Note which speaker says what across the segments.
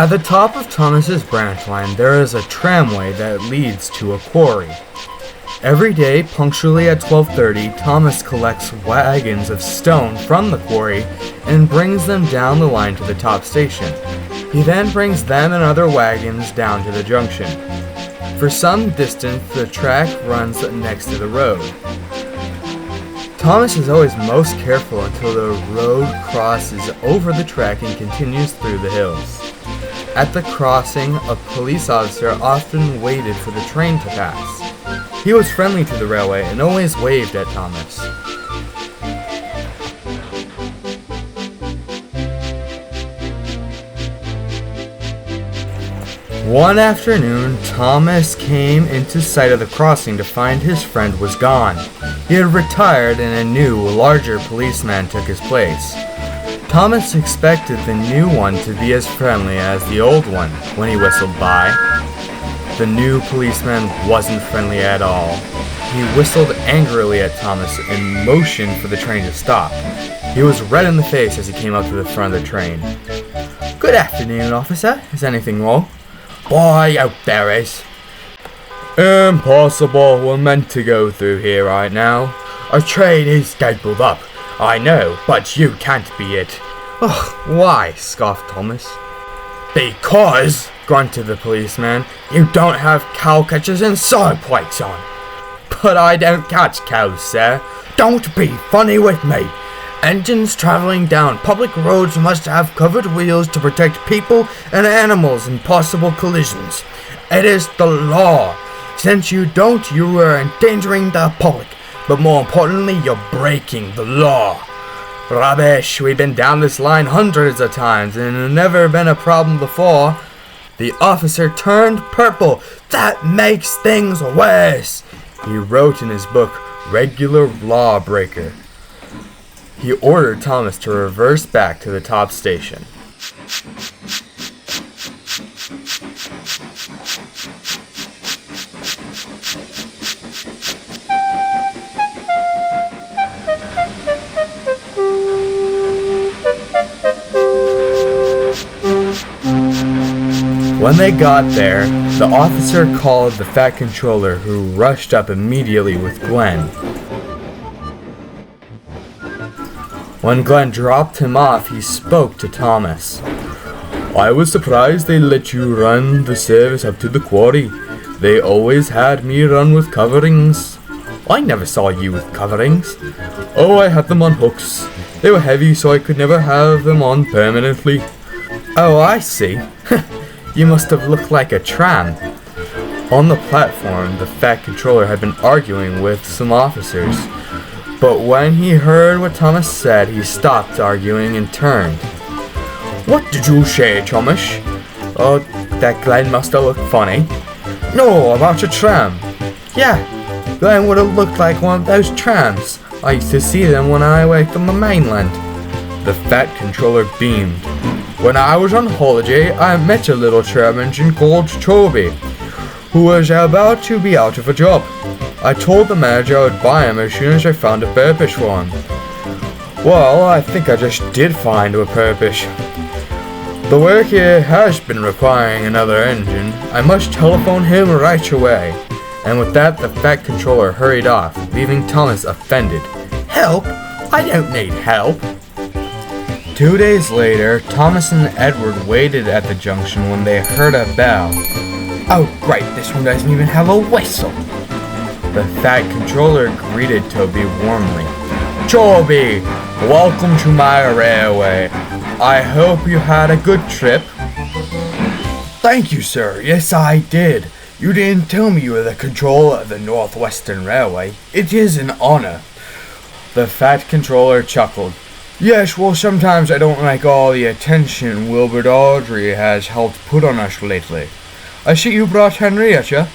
Speaker 1: At the top of Thomas's branch line, there is a tramway that leads to a quarry. Every day, punctually at 12:30, Thomas collects wagons of stone from the quarry and brings them down the line to the top station. He then brings them and other wagons down to the junction. For some distance, the track runs next to the road. Thomas is always most careful until the road crosses over the track and continues through the hills. At the crossing, a police officer often waited for the train to pass. He was friendly to the railway and always waved at Thomas. One afternoon, Thomas came into sight of the crossing to find his friend was gone. He had retired and a new, larger policeman took his place. Thomas expected the new one to be as friendly as the old one when he whistled by. The new policeman wasn't friendly at all. He whistled angrily at Thomas and motioned for the train to stop. He was red in the face as he came up to the front of the train. "Good afternoon, officer. Is anything wrong?" "Why, out there is." "Impossible. We're meant to go through here right now. Our train is stapled up. I know, but you can't be it." "Ugh, why?" scoffed Thomas. "Because," grunted the policeman, "you don't have cow catchers and side plates on." "But I don't catch cows, sir." "Don't be funny with me. Engines traveling down public roads must have covered wheels to protect people and animals in possible collisions. It is the law. Since you don't, you are endangering the public. But more importantly, you're breaking the law." "Rubbish. We've been down this line hundreds of times and it's never been a problem before." The officer turned purple. "That makes things worse." He wrote in his book, "Regular lawbreaker." He ordered Thomas to reverse back to the top station. When they got there, the officer called the fat controller, who rushed up immediately with Glenn. When Glenn dropped him off, he spoke to Thomas. "I was surprised they let you run the service up to the quarry. They always had me run with coverings." "I never saw you with coverings." "Oh, I had them on hooks. They were heavy, so I could never have them on permanently." "Oh, I see. You must have looked like a tram." On the platform, the fat controller had been arguing with some officers. But when he heard what Thomas said, he stopped arguing and turned. "What did you say, Thomas?" "Oh, that Glenn must have looked funny." "No, about a tram." "Yeah, Glenn would have looked like one of those trams. I used to see them when I worked on the mainland." The fat controller beamed. "When I was on holiday, I met a little tram engine called Toby, who was about to be out of a job. I told the manager I would buy him as soon as I found a purpose for him. Well, I think I just did find a purpose. The work here has been requiring another engine. I must telephone him right away." And with that, the fat controller hurried off, leaving Thomas offended. "Help? I don't need help." 2 days later, Thomas and Edward waited at the junction when they heard a bell. "Oh great, this one doesn't even have a whistle." The fat controller greeted Toby warmly. "Toby, welcome to my railway. I hope you had a good trip." "Thank you, sir. Yes, I did. You didn't tell me you were the controller of the Northwestern Railway. It is an honor." The fat controller chuckled. "Yes, well, sometimes I don't like all the attention Wilbur Audrey has helped put on us lately. I see you brought Henrietta."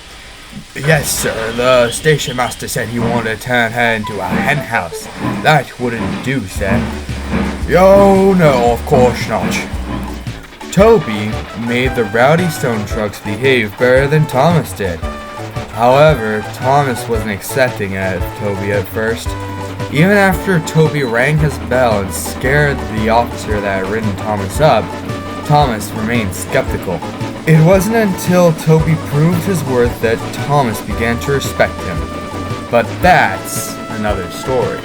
Speaker 1: "Yes, sir. The station master said he wanted to turn her into a hen house. That wouldn't do, sir." "Oh, no, of course not." Toby made the rowdy stone trucks behave better than Thomas did. However, Thomas wasn't accepting it of Toby at first. Even after Toby rang his bell and scared the officer that had ridden Thomas up, Thomas remained skeptical. It wasn't until Toby proved his worth that Thomas began to respect him. But that's another story.